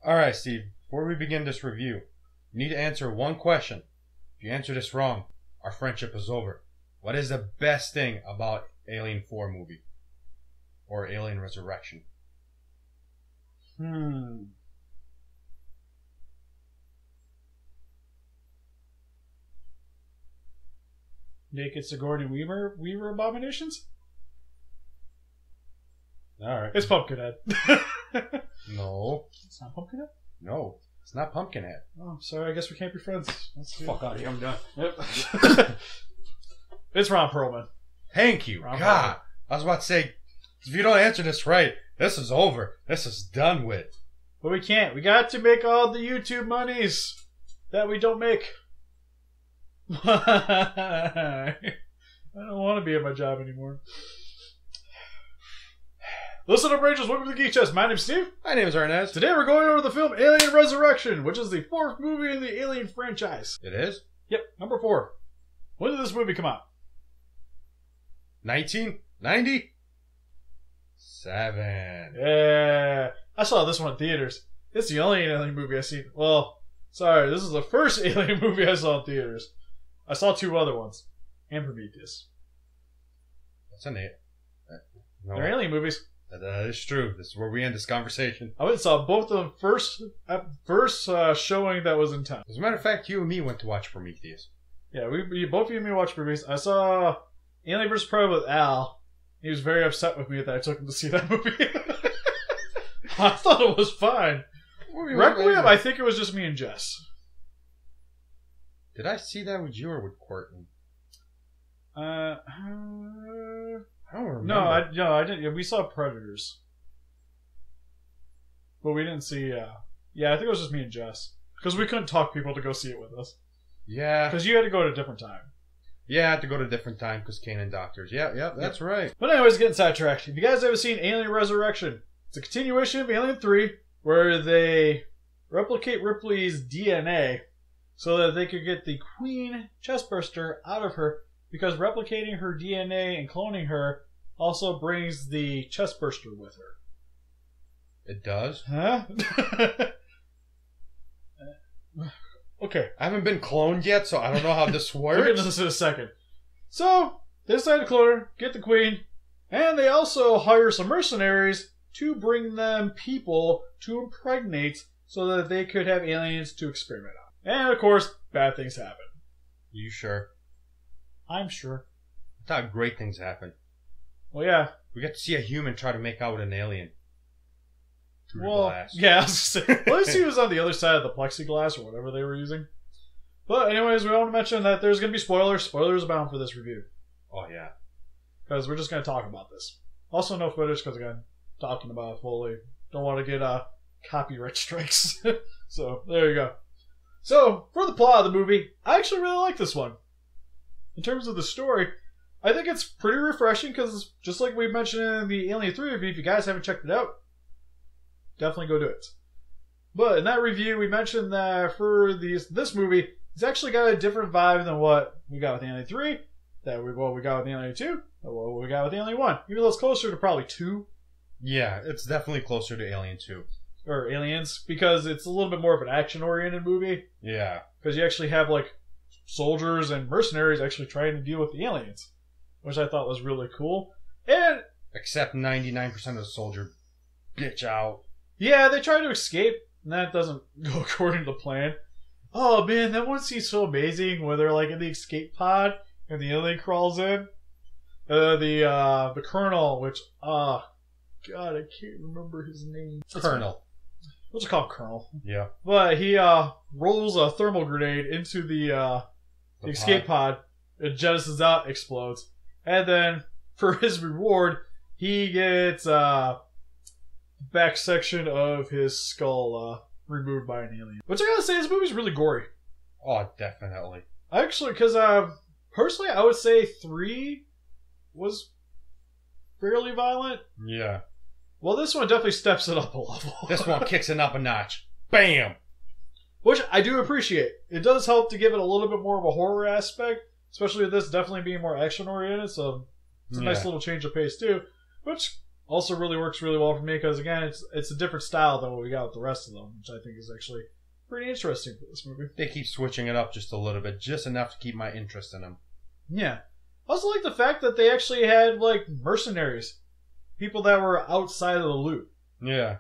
Alright, Steve, before we begin this review, you need to answer one question. If you answer this wrong, our friendship is over. What is the best thing about Alien 4 movie? Or Alien Resurrection? Naked Sigourney Weaver abominations? Alright. It's Pumpkinhead. No. It's not Pumpkinhead? No. It's not Pumpkinhead. Oh, sorry. I guess we can't be friends. Fuck out of here. I'm done. Yep. It's Ron Perlman. Thank you. Ron God. Perlman. I was about to say, if you don't answer this right, this is over. This is done with. But we can't. We got to make all the YouTube monies that we don't make. I don't want to be at my job anymore. Listen up, Rangers. Welcome to the Geek Chest. My name's Steve. My name is Arnes. Today we're going over the film Alien Resurrection, which is the 4th movie in the Alien franchise. It is? Yep, number 4. When did this movie come out? 1997. Yeah. I saw this one in theaters. It's the only Alien movie I've seen. Well, sorry, this is the first Alien movie I saw in theaters. I saw 2 other ones. And Prometheus. That's an A. No. They're Alien movies. That is true. This is where we end this conversation. I went and saw both of them first showing that was in town. As a matter of fact, you and me went to watch Prometheus. Yeah, we both of you and me watched movies. I saw Alien vs. Predator with Al. He was very upset with me that I took him to see that movie. I thought it was fine. Requiem, I think it was just me and Jess. Did I see that with you or with Courtney? I don't remember. No, I didn't. We saw Predators, but we didn't see. Yeah, I think it was just me and Jess because we couldn't talk people to go see it with us. Yeah, because you had to go at a different time. Yeah, I had to go to a different time because Kanan doctors. Yeah, that's right. But anyways, getting sidetracked. If you guys ever seen Alien Resurrection, it's a continuation of Alien 3 where they replicate Ripley's DNA so that they could get the Queen chestburster out of her. Because replicating her DNA and cloning her also brings the chestburster with her. It does? Huh? Okay. I haven't been cloned yet, so I don't know how this works. We'll get into this in a second. So, they decide to clone her, get the Queen, and they also hire some mercenaries to bring them people to impregnate so that they could have aliens to experiment on. And, of course, bad things happen. You sure? I'm sure. I thought great things happen. Well, yeah. We got to see a human try to make out with an alien. Through glass. Yeah, I was gonna say, at least he was on the other side of the plexiglass or whatever they were using. But anyways, we want to mention that there's going to be spoilers. Spoilers abound for this review. Oh, yeah. Because we're just going to talk about this. Also no footage because, again, talking about it fully. Don't want to get copyright strikes. So, there you go. So, for the plot of the movie, I actually really like this one. In terms of the story, I think it's pretty refreshing because, just like we mentioned in the Alien 3 review, if you guys haven't checked it out, definitely go do it. But in that review, we mentioned that for this movie, it's actually got a different vibe than what we got with Alien 3, what we got with Alien 2, and what we got with Alien 1. Even though it's closer to probably 2. Yeah, it's definitely closer to Alien 2. Or Aliens, because it's a little bit more of an action-oriented movie. Yeah. Because you actually have, like, soldiers and mercenaries actually trying to deal with the aliens, which I thought was really cool. And except 99% of the soldier bitch out. Yeah, they try to escape, and that doesn't go according to plan. Oh man, that one scene's so amazing where they're like in the escape pod and the alien crawls in. The colonel, which God, I can't remember his name. Colonel. What's it called, Colonel? Yeah. But he rolls a thermal grenade into the escape pod. It jettisons out, explodes. And then, for his reward, he gets back section of his skull removed by an alien. Which I gotta say, this movie's really gory. Oh, definitely. Actually, because personally, I would say 3 was fairly violent. Yeah. Well, this one definitely steps it up a level. This one kicks it up a notch. Bam! Which I do appreciate. It does help to give it a little bit more of a horror aspect, especially with this definitely being more action-oriented, so it's a nice little change of pace, too. Which, Also really works really well for me because, again, it's a different style than what we got with the rest of them, which I think is actually pretty interesting for this movie. They keep switching it up just a little bit, just enough to keep my interest in them. Yeah. I also like the fact that they actually had, like, mercenaries. People that were outside of the loop. Yeah.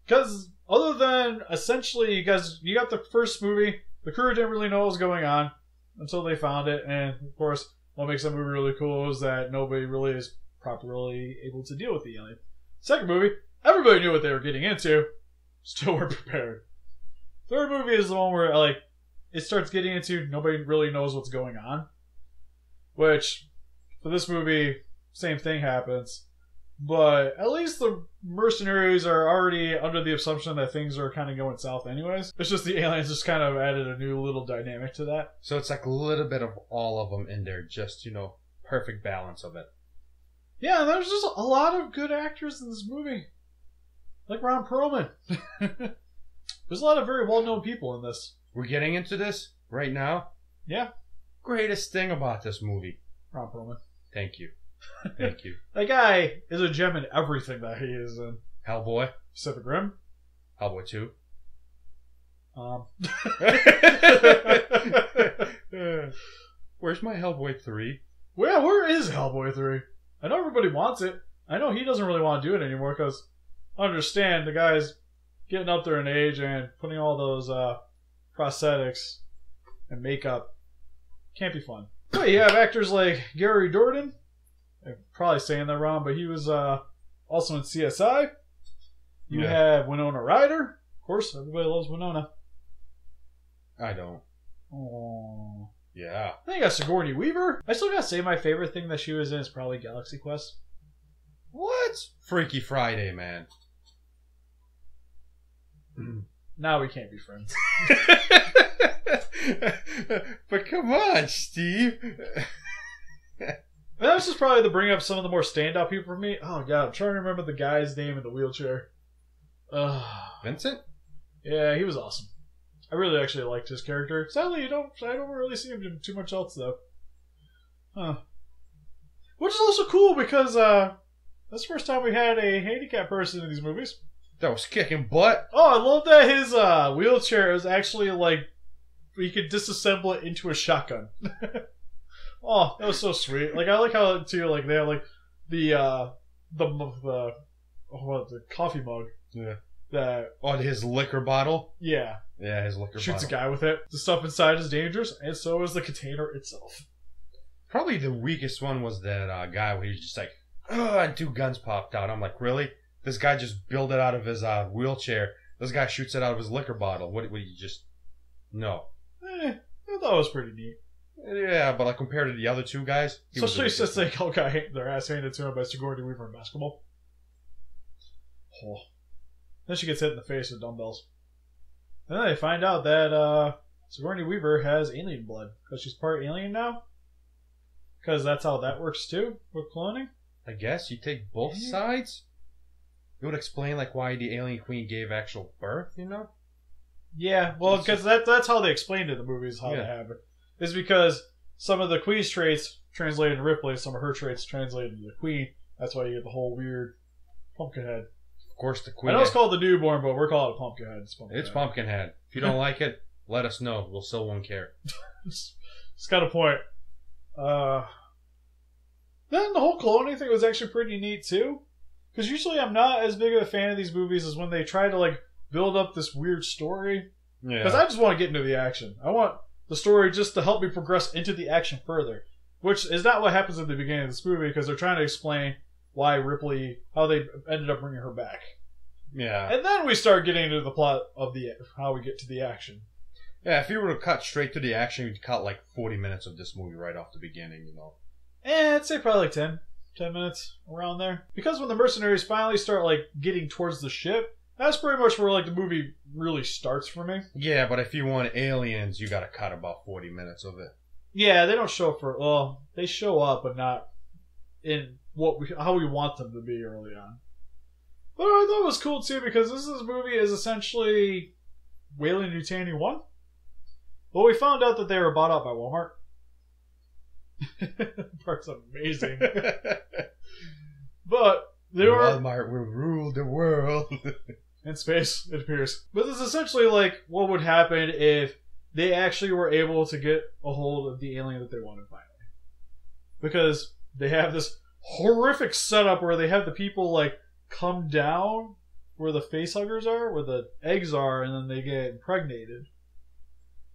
Because other than, essentially, you got the first movie, the crew didn't really know what was going on until they found it, and, of course, what makes that movie really cool is that nobody really is properly able to deal with the alien. Second movie, everybody knew what they were getting into, still weren't prepared. Third movie is the one where, like, it starts getting into nobody really knows what's going on. Which, for this movie, same thing happens. But at least the mercenaries are already under the assumption that things are kind of going south anyways. It's just the aliens just kind of added a new little dynamic to that. So it's like a little bit of all of them in there, just, perfect balance of it. Yeah, there's just a lot of good actors in this movie. Like Ron Perlman. There's a lot of very well-known people in this. We're getting into this right now? Yeah. Greatest thing about this movie. Ron Perlman. Thank you. Thank you. That guy is a gem in everything that he is in. Hellboy. Pacific Rim. Hellboy 2. Where's my Hellboy 3? Where is Hellboy 3? I know everybody wants it. I know he doesn't really want to do it anymore because I understand the guy's getting up there in age and putting all those prosthetics and makeup can't be fun. But you have actors like Gary Dourdan. I'm probably saying that wrong, but he was also in CSI. You have Winona Ryder. Of course, everybody loves Winona. I don't. Aww. Yeah. Then you got Sigourney Weaver. I still gotta say my favorite thing that she was in is probably Galaxy Quest. What? Freaky Friday, man. Now we can't be friends. But come on, Steve. That was just probably to bring up some of the more standout people for me. Oh god, I'm trying to remember the guy's name in the wheelchair. Vincent? Yeah, he was awesome. I really actually liked his character. Sadly, I don't really see him do too much else though. Huh. Which is also cool because that's the first time we had a handicapped person in these movies. That was kicking butt. Oh, I love that his wheelchair is actually like you could disassemble it into a shotgun. Oh, that was so sweet. Like I like how too like they have like the coffee mug. Yeah. That his liquor bottle. Yeah. Yeah, his liquor shoots bottle. a guy with it. The stuff inside is dangerous, and so is the container itself. Probably the weakest one was that guy where he's just like, and 2 guns popped out. I'm like, really? This guy just built it out of his wheelchair. This guy shoots it out of his liquor bottle. What you just... No. I thought it was pretty neat. Yeah, but like compared to the other 2 guys... Especially since they all got their ass handed to him by Sigourney Weaver in basketball. Oh. Then she gets hit in the face with dumbbells. And then they find out that Sigourney Weaver has alien blood. Because she's part alien now. Because that's how that works too, with cloning. I guess you take both sides? It would explain like why the alien queen gave actual birth, Yeah, well, because that's how they explained it in the movies, how they have it. It's because some of the queen's traits translated to Ripley, some of her traits translated to the queen. That's why you get the whole weird pumpkin head. Of course, the queen. I know it's called the newborn, but we're calling it Pumpkinhead. It's Pumpkinhead. If you don't like it, let us know. We'll still won't care. It's got a point. Then the whole cloning thing was actually pretty neat too. Because usually I'm not as big of a fan of these movies as when they try to like build up this weird story. Yeah. Because I just want to get into the action. I want the story just to help me progress into the action further. Which is not what happens at the beginning of this movie, because they're trying to explain why Ripley, how they ended up bringing her back. Yeah. And then we start getting into the plot of how we get to the action. Yeah, if you were to cut straight to the action, you'd cut like 40 minutes of this movie right off the beginning, I'd say probably like 10 minutes around there. Because when the mercenaries finally start like getting towards the ship, that's pretty much where like the movie really starts for me. Yeah, but if you want aliens, you gotta cut about 40 minutes of it. Yeah, they don't show up they show up, but not in how we want them to be early on. But I thought it was cool too, because this movie is essentially Weyland Yutani 1. Well, we found out that they were bought out by Walmart. Part's amazing. But Walmart will rule the world. In space, it appears. But this is essentially like what would happen if they actually were able to get a hold of the alien that they wanted finally. Because they have this horrific setup where they have the people like come down where the facehuggers are, where the eggs are, and then they get impregnated.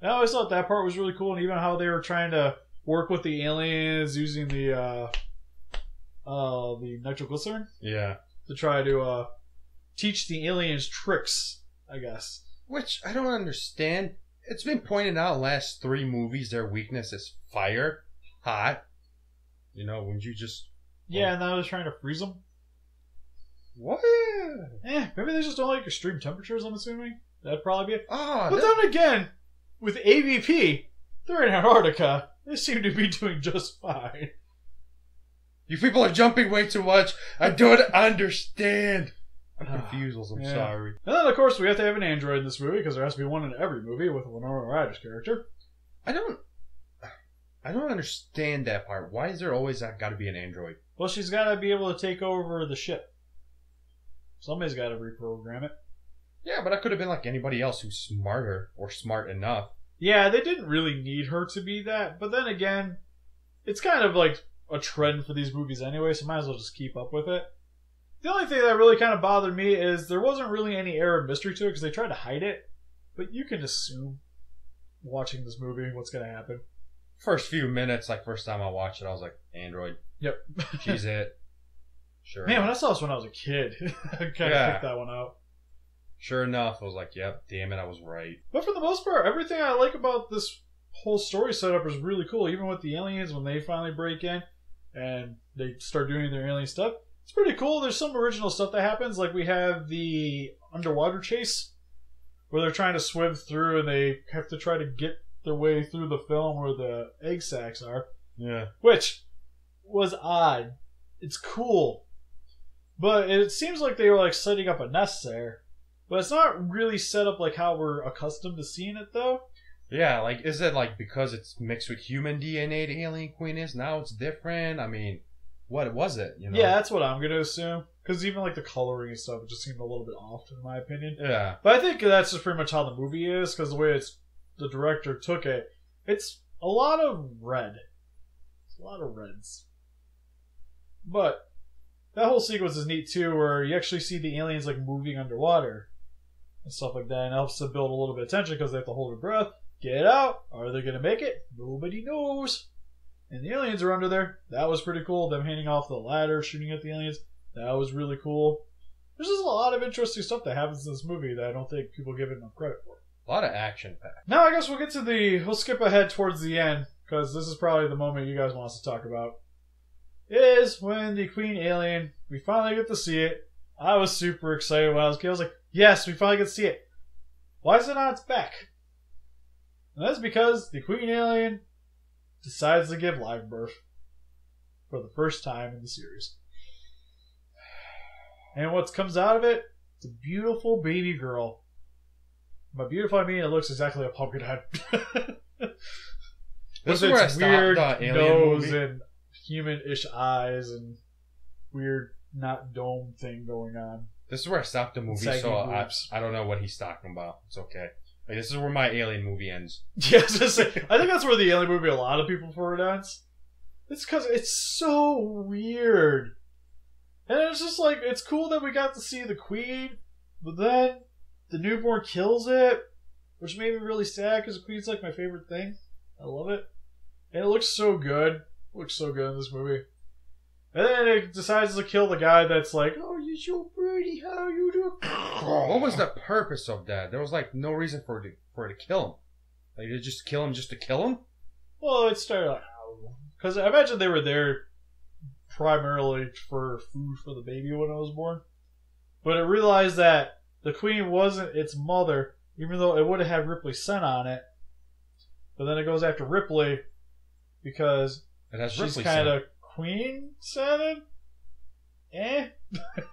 And I always thought that part was really cool, and even how they were trying to work with the aliens using the nitroglycerin. Yeah. To try to teach the aliens tricks, I guess. Which I don't understand. It's been pointed out last 3 movies their weakness is fire, hot. You know, when you just... Yeah, and now they're trying to freeze them. What? Maybe they just don't like extreme temperatures, I'm assuming. That'd probably be it. Oh, but then again, with AVP, they're in Antarctica. They seem to be doing just fine. You people are jumping way too much. I don't understand. I'm confused. I'm sorry. And then, of course, we have to have an android in this movie, because there has to be one in every movie with a Winona Ryder's character. I don't understand that part. Why is there always got to be an android? Well, she's got to be able to take over the ship. Somebody's got to reprogram it. Yeah, but I could have been like anybody else who's smarter or smart enough. Yeah, they didn't really need her to be that. But then again, it's kind of like a trend for these movies anyway, so might as well just keep up with it. The only thing that really kind of bothered me is there wasn't really any air of mystery to it because they tried to hide it. But you can assume, watching this movie, what's going to happen. First few minutes, like first time I watched it, I was like, Android. Yep. She's it. Sure. Man, when I saw this when I was a kid, I kind of picked that one out. Sure enough, I was like, yep, damn it, I was right. But for the most part, everything I like about this whole story setup is really cool. Even with the aliens, when they finally break in and they start doing their alien stuff, it's pretty cool. There's some original stuff that happens. Like we have the underwater chase where they're trying to swim through and they have to try to get their way through the film where the egg sacs are. Yeah. Which was odd. It's cool. But it seems like they were like setting up a nest there. But it's not really set up like how we're accustomed to seeing it though. Yeah, like is it like because it's mixed with human DNA the alien queen is? Now it's different? I mean, what was it? You know? Yeah, that's what I'm going to assume. Because even like the coloring and stuff, it just seemed a little bit off in my opinion. Yeah. But I think that's just pretty much how the movie is. Because the way the director took it, it's a lot of red. It's a lot of reds. But that whole sequence is neat too, where you actually see the aliens like moving underwater and stuff like that, and it helps to build a little bit of tension because they have to hold their breath. Get out! Are they gonna make it? Nobody knows. And the aliens are under there. That was pretty cool. Them handing off the ladder, shooting at the aliens. That was really cool. There's just a lot of interesting stuff that happens in this movie that I don't think people give it enough credit for. A lot of action packed. Now I guess we'll skip ahead towards the end because this is probably the moment you guys want us to talk about. Is when the Queen alien, we finally get to see it. I was super excited when I was a kid. I was like, yes, we finally get to see it. Why is it on its back? And that's because the Queen alien decides to give live birth for the first time in the series. And what comes out of it, it's a beautiful baby girl. By beautiful, I mean it looks exactly like a pumpkin head. This With is where I its stopped weird the alien nose movie. and human-ish eyes and weird not dome thing going on. This is where I stopped the movie, Saggy so boobs. I don't know what he's talking about. It's okay. Like, this is where my alien movie ends. Yeah, I was gonna say, I think that's where the alien movie a lot of people for it ends. It's because it's so weird. And it's just like, it's cool that we got to see the queen, but then the newborn kills it, which made me really sad because the queen's like my favorite thing. I love it. And it looks so good. It looks so good in this movie. And then it decides to kill the guy that's like, oh, you're so pretty, how you do? What was the purpose of that? There was like no reason for it to kill him. Like, did it just kill him just to kill him? Well, it started like, because I imagine they were there primarily for food for the baby when it was born. But it realized that the queen wasn't its mother, even though it would have had Ripley's scent on it. But then it goes after Ripley because It has she's Ripley's kind of scent. queen scented.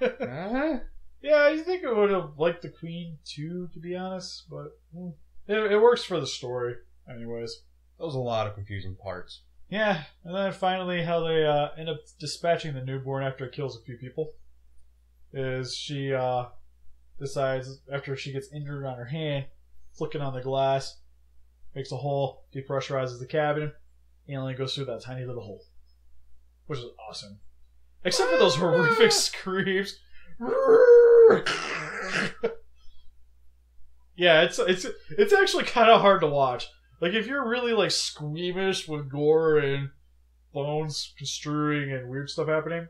Uh-huh. Yeah, you think it would have liked the queen too, to be honest. But it works for the story, anyways. There was a lot of confusing parts. Yeah, and then finally how they end up dispatching the newborn after it kills a few people. is she decides after she gets injured on her hand, flicking on the glass, makes a hole, depressurizes the cabin, alien goes through that tiny little hole, which is awesome. Except for those horrific screams. Yeah, it's actually kind of hard to watch. Like if you're really like squeamish with gore and bones construing and weird stuff happening,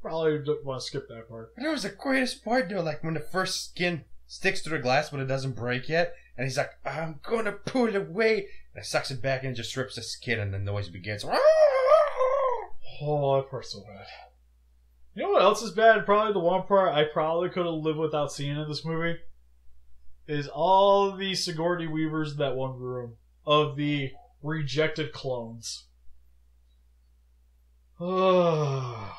probably don't want to skip that part. That was the greatest part though, like when the first skin sticks to the glass but it doesn't break yet, and he's like, I'm gonna pull it away, and it sucks it back and it just rips the skin and the noise begins. Oh, that part's so bad. You know what else is bad? Probably the one part I probably could have lived without seeing in this movie is all the Sigourney Weavers in that one room of the rejected clones. Like,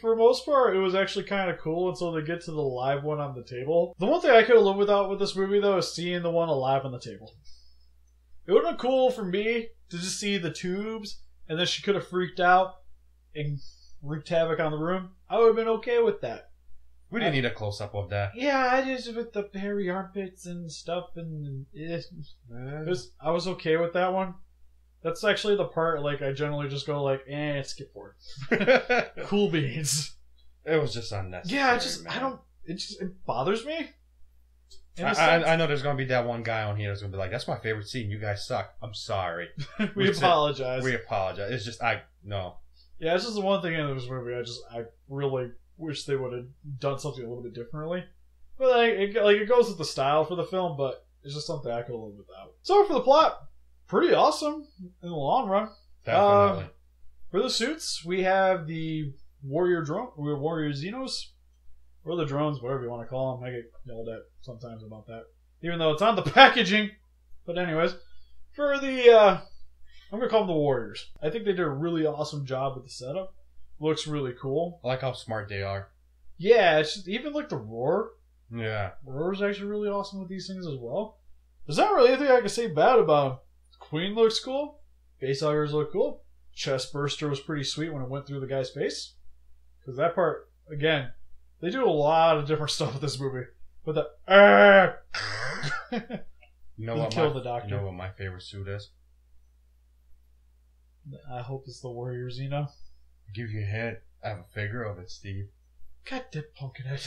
for the most part, it was actually kind of cool until they get to the live one on the table. The one thing I could have lived without with this movie, though, is seeing the one alive on the table. It would have been cool for me to just see the tubes, and then she could have freaked out and wreaked havoc on the room. I would have been okay with that. We didn't need a close-up of that. Yeah, I just, with the hairy armpits and stuff, and I was okay with that one. That's actually the part, like, I generally just go, like, skip forward. Cool beans. It was just unnecessary. Yeah, it bothers me. I know there's going to be that one guy on here that's going to be like, that's my favorite scene, you guys suck. I'm sorry. We apologize. We apologize. It's just, no. Yeah, it's just the one thing in this movie I really wish they would have done something a little bit differently. But, it goes with the style for the film, but it's just something I could have lived without. So, for the plot, pretty awesome in the long run. Definitely. For the suits, we have the warrior Xenos, or the drones, whatever you want to call them. I get yelled at sometimes about that, even though it's on the packaging. But anyways, for the I'm gonna call them the warriors. I think they did a really awesome job with the setup. Looks really cool. I like how smart they are. Yeah, it's just, even like the roar. Yeah, Roar's actually really awesome with these things as well. There's not really anything I can say bad about them. Queen looks cool. Facehuggers look cool. Chest burster was pretty sweet when it went through the guy's face. Because that part, again, they do a lot of different stuff with this movie. But the you know what? Kill the doctor. You know what my favorite suit is? I hope it's the Warrior Xeno. I'll give you a hint. I have a figure of it, Steve. God damn Pumpkinhead.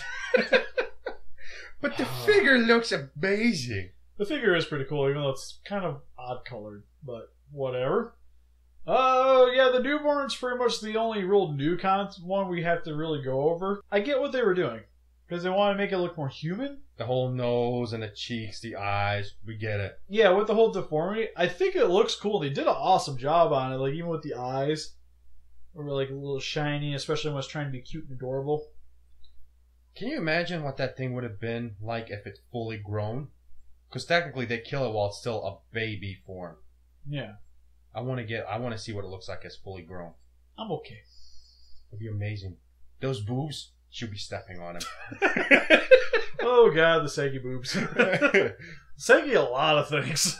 But the figure looks amazing. The figure is pretty cool, even though it's kind of odd colored, but whatever. Yeah, the newborn's pretty much the only real new one we have to really go over. I get what they were doing, because they want to make it look more human. The whole nose and the cheeks, the eyes, we get it. Yeah, with the whole deformity, I think it looks cool. They did an awesome job on it, like even with the eyes. They were like a little shiny, especially when it's trying to be cute and adorable. Can you imagine what that thing would have been like if it's fully grown? Because technically they kill it while it's still a baby form. Yeah. I want to see what it looks like as fully grown. I'm okay. It'd be amazing. Those boobs, she'll be stepping on them. Oh god, the saggy boobs. Saggy a lot of things.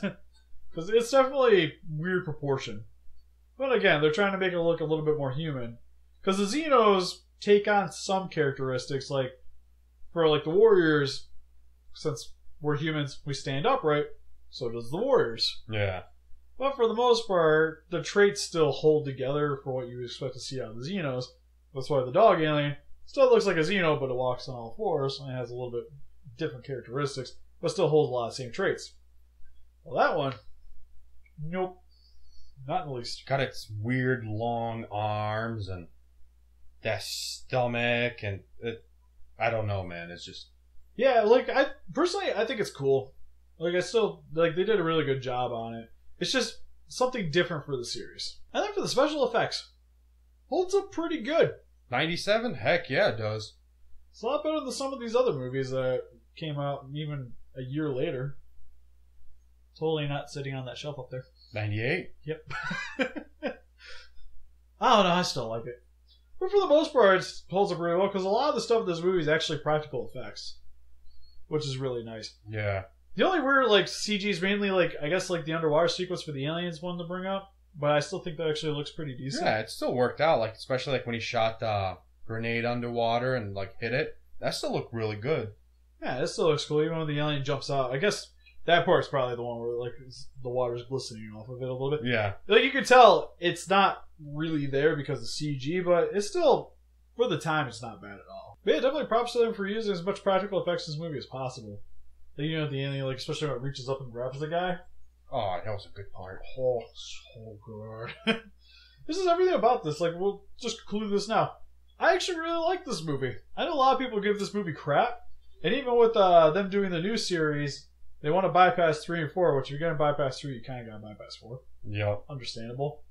Because it's definitely weird proportion. But again, they're trying to make it look a little bit more human. Because the Xenos take on some characteristics, like for like the warriors, since we're humans, we stand upright, so does the warriors. Yeah. But for the most part, the traits still hold together for what you expect to see out of the Xenos. That's why the dog alien still looks like a Xeno, but it walks on all fours and has a little bit different characteristics, but still holds a lot of the same traits. Well, that one, nope. Not in the least. Got its weird long arms and that stomach and I don't know, man. It's just... Yeah, like, I think it's cool. Like, they did a really good job on it. It's just something different for the series. And then for the special effects, holds up pretty good. 97? Heck yeah, it does. It's a lot better than some of these other movies that came out even a year later. Totally not sitting on that shelf up there. 98? Yep. I don't know, I still like it. But for the most part, it holds up really well, because a lot of the stuff in this movie is actually practical effects. Which is really nice. Yeah. The only weird, like, CG is mainly, like, I guess, like, the underwater sequence for the aliens one to bring up. But I still think that actually looks pretty decent. Yeah, it still worked out, like, especially, like, when he shot, grenade underwater and like hit it. That still looked really good. Yeah, this still looks cool. Even when the alien jumps out, I guess that part's probably the one where like the water's glistening off of it a little bit. Yeah. Like you can tell it's not really there because of CG, but it's still, for the time, it's not bad at all. But yeah, definitely props to them for using as much practical effects in this movie as possible. Like, you know, the alien, like especially when it reaches up and grabs the guy. Oh, that was a good part. Oh, so good. This is everything about this. Like, we'll just conclude this now. I actually really like this movie. I know a lot of people give this movie crap, and even with them doing the new series, they want to bypass 3 and 4, which if you're going to bypass 3, you kind of got to bypass 4. Yep. Understandable.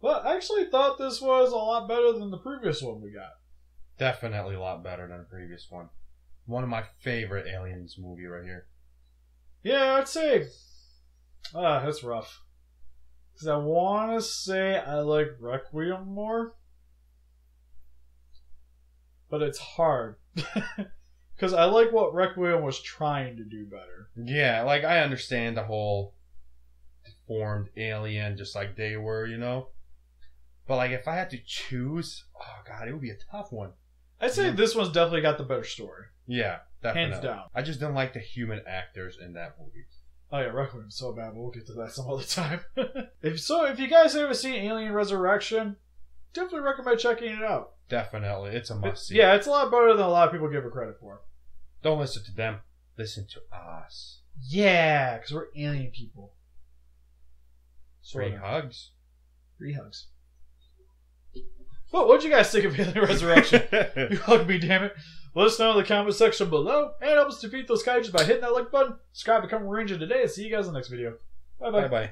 But I actually thought this was a lot better than the previous one we got. Definitely a lot better than the previous one. One of my favorite Aliens movie right here. Yeah, I'd say... that's rough. Because I want to say I like Requiem more. But it's hard. Because I like what Requiem was trying to do better. Yeah, like I understand the whole deformed alien just like they were, you know? But like if I had to choose, oh god, it would be a tough one. I'd say this one's definitely got the better story. Yeah, definitely. Hands down. I just didn't like the human actors in that movie. Oh yeah, Requiem's so bad, but we'll get to that some other time. If you guys haven't seen Alien Resurrection, definitely recommend checking it out. Definitely, it's a must see. Yeah, it's a lot better than a lot of people give it credit for. Don't listen to them. Listen to us. Yeah, because we're alien people. Free hugs. Free hugs. Well, what'd you guys think of Alien Resurrection? You hugged me, damn it. Let us know in the comment section below, and help us defeat those kaijus by hitting that like button. Subscribe, become a ranger today, and see you guys in the next video. Bye-bye. Bye-bye.